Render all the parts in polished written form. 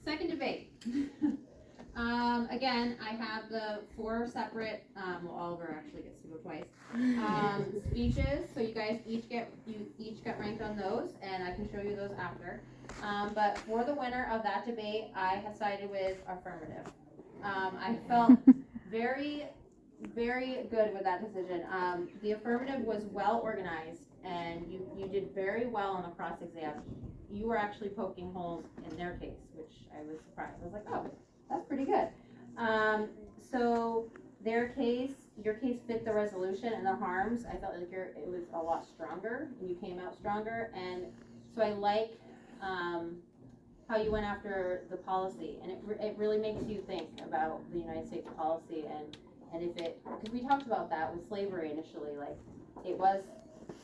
Second debate. Again, I have the 4 separate, well, Oliver actually gets to go twice, speeches. So you guys each get ranked on those, and I can show you those after. But for the winner of that debate, I have sided with affirmative. I felt very, very good with that decision. The affirmative was well organized, and you did very well on the cross exam. You were actually poking holes in their case, which I was surprised. I was like, oh, that's pretty good. So your case fit the resolution and the harms. I felt like it was a lot stronger, and you came out stronger. And so I like how you went after the policy, and it really makes you think about the United States policy and if it, because we talked about that with slavery initially, like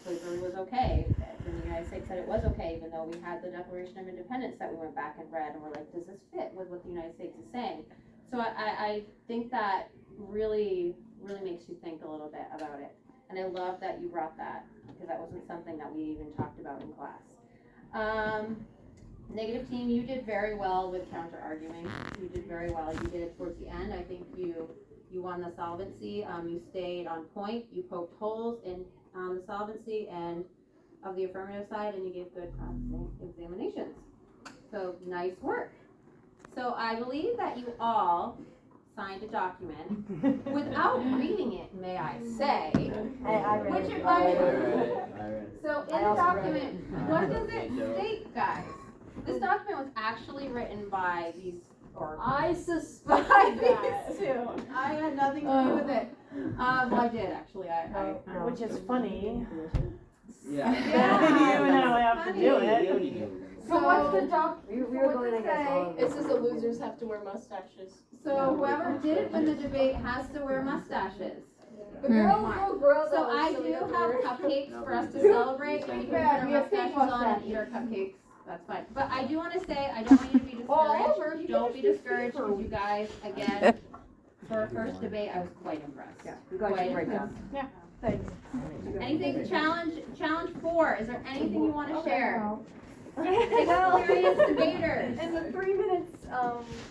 slavery was okay, and the United States said it was okay, even though we had the Declaration of Independence that we went back and read, and we're like, does this fit with what the United States is saying? So I think that really, really makes you think a little bit about it. And I love that you brought that, because that wasn't something that we even talked about in class. Negative team, you did very well with counter arguing. You did very well. You did it towards the end. I think you won the solvency. You stayed on point. You poked holes in the solvency and of the affirmative side, and you gave good examinations. So nice work. So I believe that you all signed a document without reading it, may I say. I read which it. I read. So in the document, what does it state, guys? This document was actually written by these, or I suspect that. too. I had nothing to do with it. Well, I did actually. Which is funny. Yeah. You and I have to do it. So what's the doc? We were going against all of them. It says the losers have to wear mustaches. So whoever did win the debate has to wear mustaches. The girls will grow So those, I so we do have to have wear- cupcakes for us to celebrate. You can put our We have pink mustaches on and mustaches. eat our cupcakes. That's fine. But I do want to say, I don't want you to be discouraged. Don't be discouraged, because you guys, again, for a first debate, I was quite impressed. Yeah, you guys did a great job. Yeah. Thanks. Anything, challenge 4, is there anything you want to share? Well, Experienced debaters. in the 3 minutes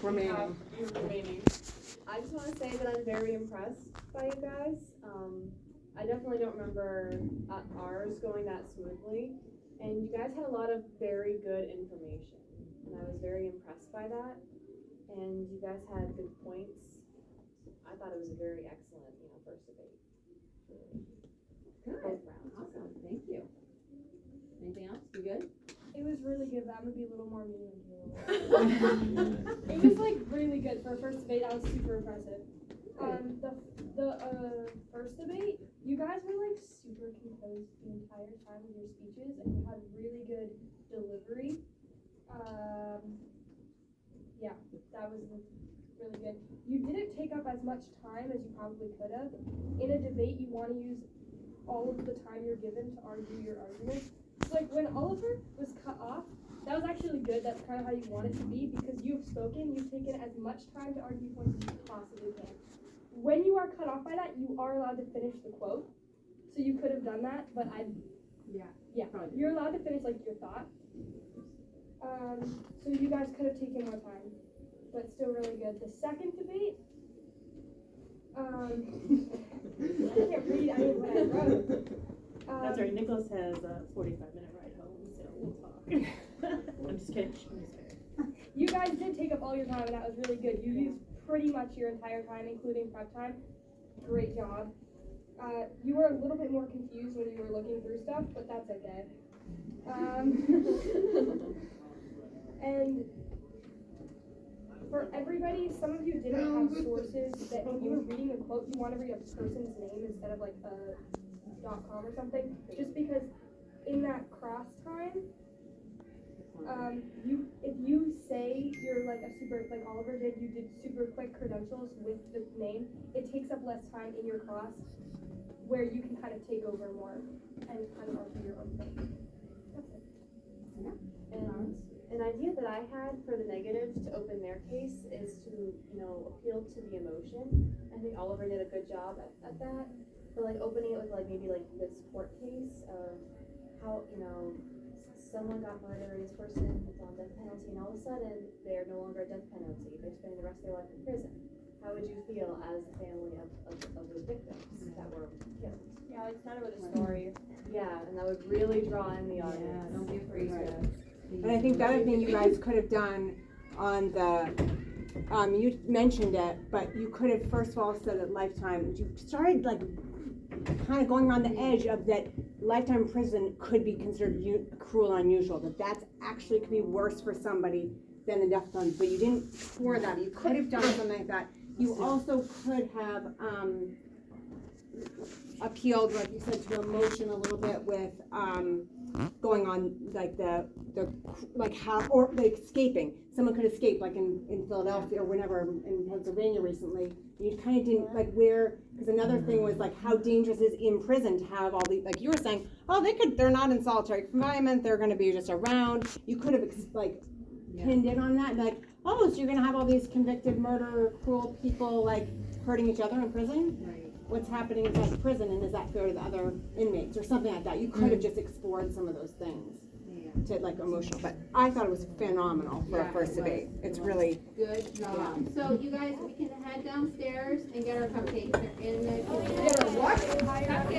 remaining. I just want to say that I'm very impressed by you guys. I definitely don't remember ours going that smoothly, and you guys had a lot of very good information, and I was very impressed by that. And you guys had good points. I thought it was a very excellent, first debate. Good. Awesome. Thank you. Anything else? You good? It was really good, but I'm gonna be a little more mean than you. It was like really good for a first debate. That was super impressive. The first debate, you guys were like super composed the entire time with your speeches, and you had really good delivery. Yeah, that was really good. You didn't take up as much time as you probably could have. In a debate, you want to use all of the time you're given to argue your argument. Like when Oliver was cut off, that was actually good. That's kind of how you want it to be, because you've spoken, you've taken as much time to argue points as you possibly can. When you are cut off by that, you are allowed to finish the quote. So you could have done that, but you're allowed to finish like your thought. So you guys could have taken more time, but still really good. The second debate, I can't read any of what I wrote. That's right. Nicolas has a 45-minute ride home, so we'll talk. I'm just kidding. You guys did take up all your time, and that was really good. You used pretty much your entire time, including prep time. Great job. You were a little bit more confused when you were looking through stuff, but that's okay. And for everybody, some of you didn't have sources that when you were reading a quote, you want to read a person's name instead of like a .com or something, just because in that cross time, if you say you're like a super, like Oliver did, you did super quick credentials with the name, it takes up less time in your class where you can kind of take over more and kind of argue your own thing. That's it. And an idea that I had for the negatives to open their case is to, appeal to the emotion. I think Oliver did a good job at that. But like opening it with like maybe like the support case of how, someone got murdered, this person is on death penalty, and all of a sudden, they're no longer a death penalty, they're spending the rest of their life in prison. How would you feel as the family of those victims that were killed? Yeah, it's kind of a story. Yeah, and that would really draw in the audience. Don't be afraid. And I think the other thing you guys could have done on the, you mentioned it, but you could have first of all said at Lifetime, you started like kind of going on the edge of that lifetime prison could be considered cruel and unusual, that that's actually could be worse for somebody than the death penalty, but you didn't for that. You could have done something like that. You also could have appealed, like you said, to emotion a little bit with going on like the like how, or like escaping. Someone could escape, like in Philadelphia or whenever in Pennsylvania recently. You kind of didn't like where, because another thing was like how dangerous it is in prison to have all these, like you were saying, oh they're not in solitary confinement, they're going to be just around. You could have pinned in on that, and like, oh, so you're going to have all these convicted murder, cruel people like hurting each other in prison? Right. What's happening inside the prison, and is that fair to the other inmates or something like that? You could have just explored some of those things to like emotional, but I thought it was phenomenal for a first debate. It's really Good job. So you guys, we can head downstairs and get our cupcakes. They're in the kitchen. What? Cupcakes.